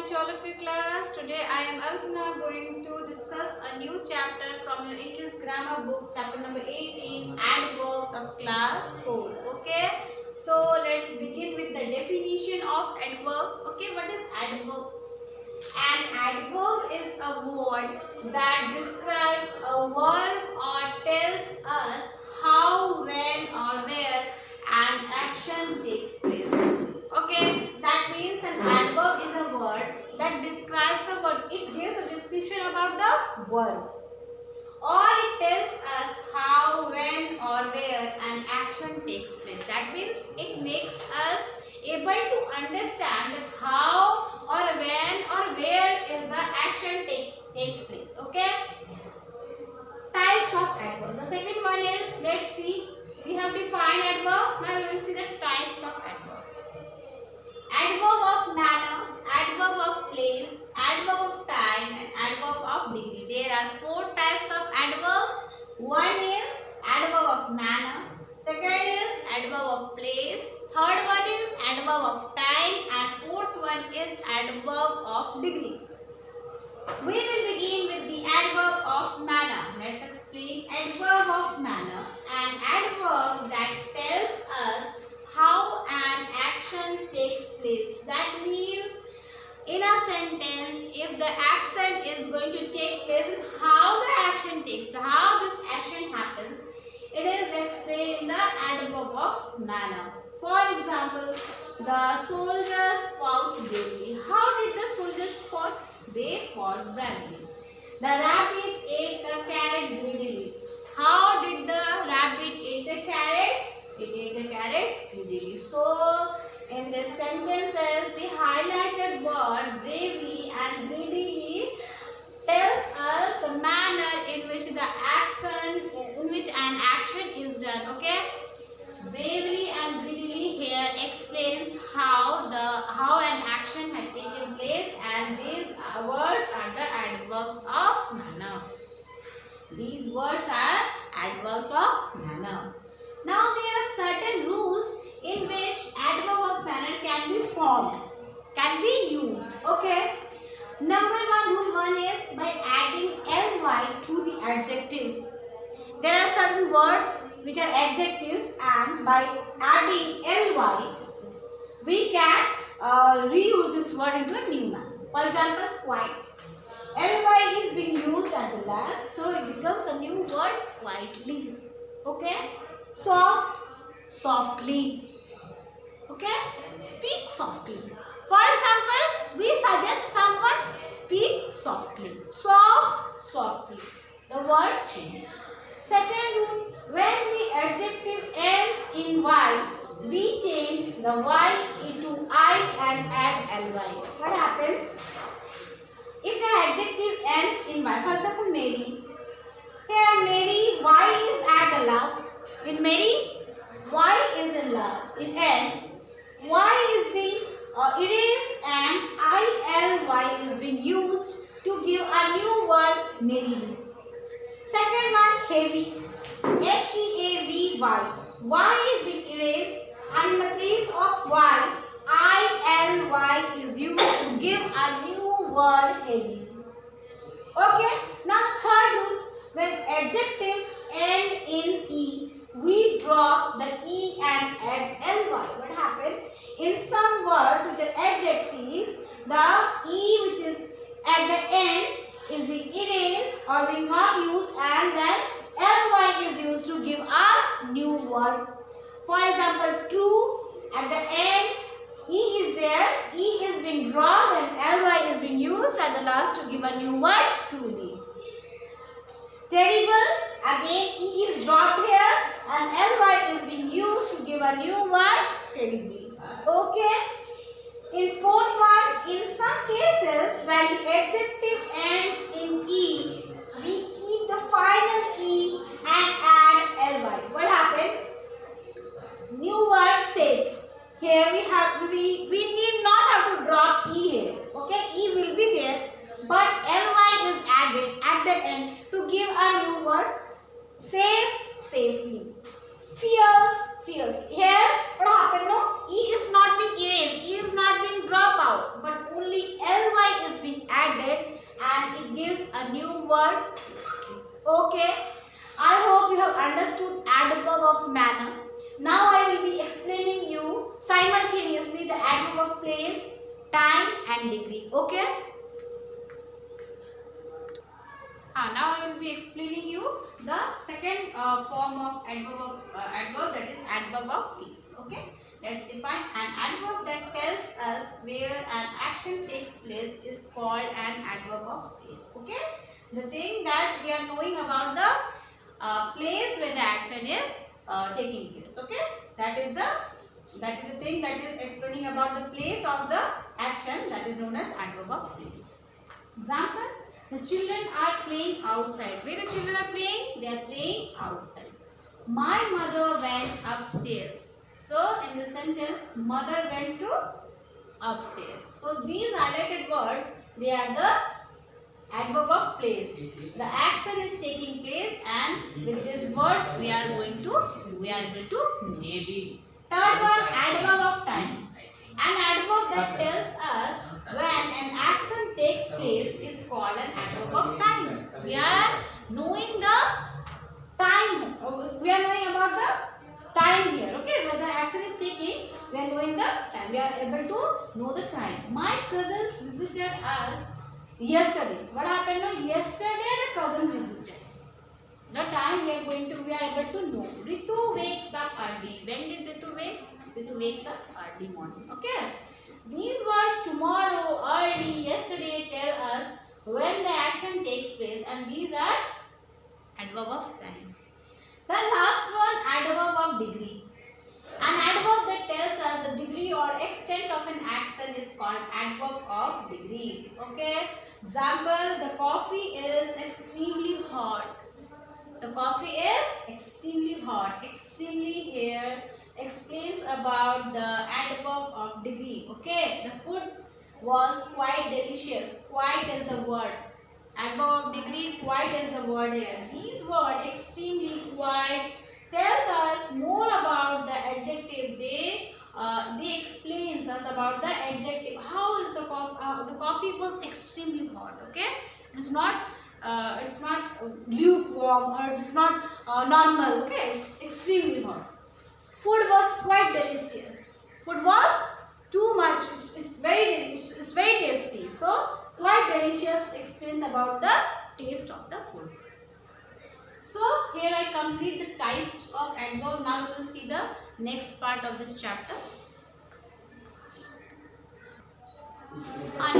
morning to all of you class. Today I am Alpana going to discuss a new chapter from your English grammar book, chapter number 18, adverbs of class 4. Okay, so let's begin with the definition of adverb. Okay, what is adverb? An adverb is a word that describes a verb or tells us how, when or where an action takes place. Okay, that means an adverb is a word that describes a word. It gives a description about the verb, or it tells us how, when or where an action takes place. That means it makes us able to understand that how or when or where is the action takes place. Okay, types of adverbs. The second one is, let's see, we have defined adverb. Now we will see the types of adverb. Adverb of manner, adverb of place, adverb of time and adverb of degree. There are 4 types of adverbs. One is adverb of manner, second is adverb of place, third one is adverb of time and fourth one is adverb of degree. We will begin with the adverb of manner. Let's explain adverb of manner. An adverb that tells us how an action takes place. That means in a sentence, if the action is going to take place and how the action takes place, how this action happens, it is explained in the adverb of manner. For example, the soldiers fought bravely. How did the soldiers fought? They fought bravely. The rabbit ate the carrot greedily. How did the rabbit eat the carrot? It ate the carrot greedily. So, in this sentences, the highlighted word bravely and greedily tells us the manner in which an action is done. Okay, bravely and greedily here explains how an action had taken place, and these words are the adverbs of manner. These words are adverbs of manner. Now there are certain rules in which adverb of manner can be formed, can be used. Okay. Number 1, rule 1 is by adding ly to the adjectives. There are certain words which are adjectives, and by adding ly we can reuse this word into a new one. For example, quiet. Ly is being used at the last, so it becomes a new word, quietly. Okay. Soft, softly. Okay, speak softly. For example, we suggest someone speak softly. Soft, softly. The word changes. Second rule, when the adjective ends in y, we change the y into I and add ly. What happened? If the adjective ends in y, for example, Mary. Here Mary, y is at the last. In Mary, y is in last. In end, y is being erased and ily is being used to give a new word, merrily. Second one, heavy. Heavy. Y is being erased, and in the place of y, ily is used to give a new word, heavy. Okay. Now the third rule, when adjectives end in e, we drop the e and add ly. What happened? In some words which are adjectives, the e which is at the end is being erased or being not used, and then ly is used to give a new word. For example, true, at the end e is there, e is being dropped and ly is being used at the last to give a new word, truly. Terrible, again e is dropped here and ly is being used to give a new word, terribly. Okay. In fourth one, in some cases when the adjective ends in e, we keep the final e and add ly. What happened? New word, safe. Here we need not have to drop e here. Okay, e will be there, but ly is added at the end to give a new word, safe, safely. Fierce. Here what happened? No, e is not being erased, e is not being dropped out, word. Okay. I hope you have understood adverb of manner. Now I will be explaining you simultaneously the adverb of place, time and degree. Okay. Now I will be explaining you the second form of adverb, that is adverb of place. Okay. Let's define an adverb that tells us where an action takes place is called an adverb of place. Okay. The thing that we are knowing about the place where the action is taking place. Okay. That is the thing that is explaining about the place of the action, that is known as adverb of place. Example. The children are playing outside. Where the children are playing? They are playing outside. My mother went upstairs. So, in the sentence, mother went to upstairs. So, these highlighted words, they are the adverb of place. The action is taking place, and with these words, we are able to maybe. Third one, adverb of time. An adverb that tells us when an action takes place is called an adverb of time. We are knowing the time. We are knowing about the time here. Okay, when the action is taking, we are knowing the time. We are able to know the time. My cousins visited us yesterday. What happened? No, yesterday the cousin visited. The time we are able to know. Ritu wakes up early. When did Ritu wake? Ritu wakes up early morning. Okay. These words tomorrow, early, yesterday tell us when the action takes place, and these are adverb of time. The last one, adverb of degree. An adverb that tells us the degree or extent of an action is called adverb of degree. Okay. Example, the coffee is extremely hot. The coffee is extremely hot. Extremely here explains about the adverb of degree. Okay, the food was quite delicious. Quite is the word. Adverb of degree, quite is the word here. These words, extremely, quite, tells us more about the adjective. They explains us about the adjective. How is the coffee? The coffee was extremely hot. Okay, it's not lukewarm, or it's not normal. Okay, it's extremely hot. Food was quite delicious. Food was too much. It's very tasty. So quite delicious explains about the taste of the food. So here I complete the types of adverb. Now we will see the next part of this chapter.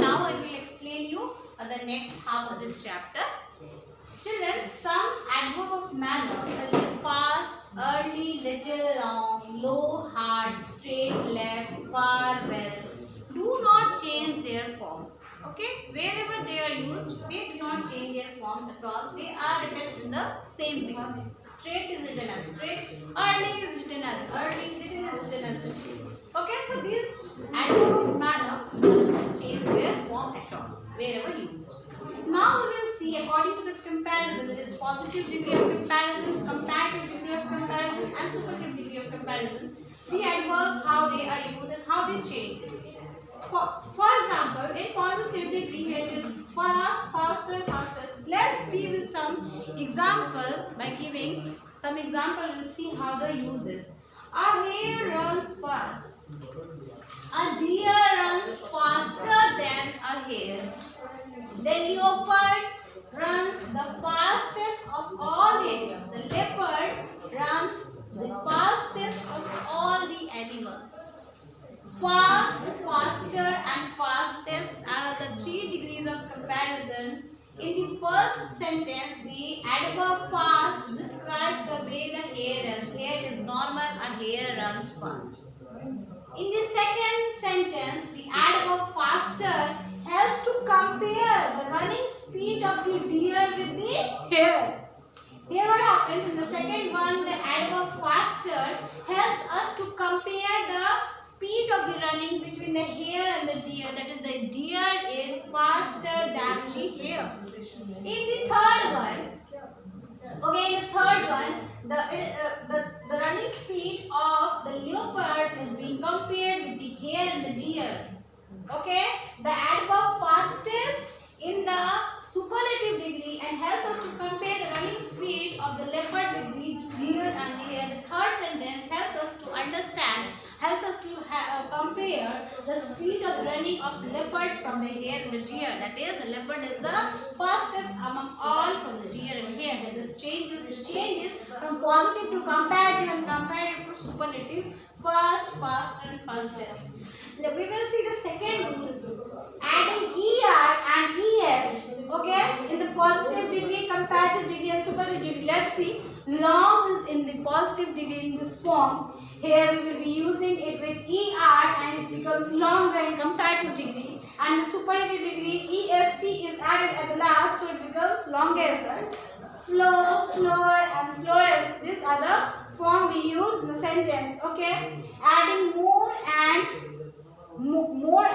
Now I will explain you the next half of this chapter. Children, some adverb of manner such as fast, early, little, long, low, hard, straight, left, far, well, do not change their forms. Okay, wherever they are used, they do not change their form at all. They are written in the same way. Straight is written as straight, early is written as early, little is written as little. Okay, so these adverb of manner does not change their form at all, wherever used. Now we will see, according to this comparison, that is positive degree of comparison, comparative degree of comparison, and superlative degree of comparison, the adverbs, how they are used and how they change. For example, in positive degree, here it is fast, faster, fastest. Let's see with some examples. By giving some example, we'll see how the use is. A hare runs fast. A deer runs faster than a hare. The leopard runs the fastest of all the animals. The leopard runs the fastest of all the animals. Fast, faster and fastest are the three degrees of comparison. In the first sentence, the adverb fast describes the way the hare runs. Hare is normal, a hare runs fast. In the second sentence, the adverb faster helps to compare the running speed of the deer with the hare. Here what happens in the second one, the adverb faster helps us to compare the speed of the running between the hare and the deer. That is, the deer is faster than the hare. In the third one, the running speed of the leopard is being compared with the hare and the deer. Okay, the adverb fastest in the superlative degree and helps meaning of leopard from the hare and the deer. That is, the leopard is the fastest among all from the deer and hare. The changes from positive to comparative and comparative to superlative. First, fast and fastest. We will see the second rule. Adding er and es. Okay, in the positive degree, comparative degree, and superlative degree. Let's see. Long is in the positive degree in this form. Here we will be using it with er and it becomes longer in comparative degree. And the superlative degree, est is added at the last, so it becomes longest. Slow, slower, and slowest. These are the form we use in the sentence. Okay, adding more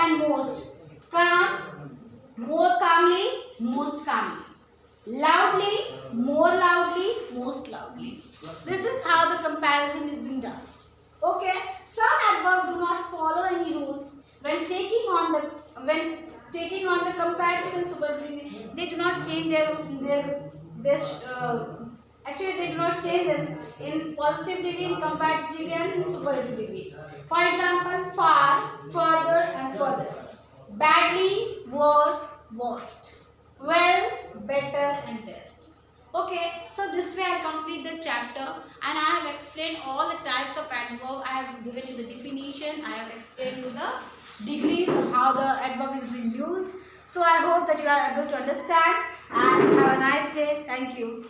and most. Calm, more calmly, most calmly. Loudly, more loudly, most loudly. This is how the comparison is being done. Okay, some adverbs do not follow any rules when taking on the comparative and superlative. They do not change actually they do not change this in positive degree, in comparative degree, and in superlative degree. For example, far, further, and furthest. Badly, worse, worst. Well, better, and best. Okay, so this way I complete the chapter and I have explained all the types of adverb. I have given you the definition. I have explained you the degrees of how the adverb is being used. So I hope that you are able to understand and have a nice day. Thank you.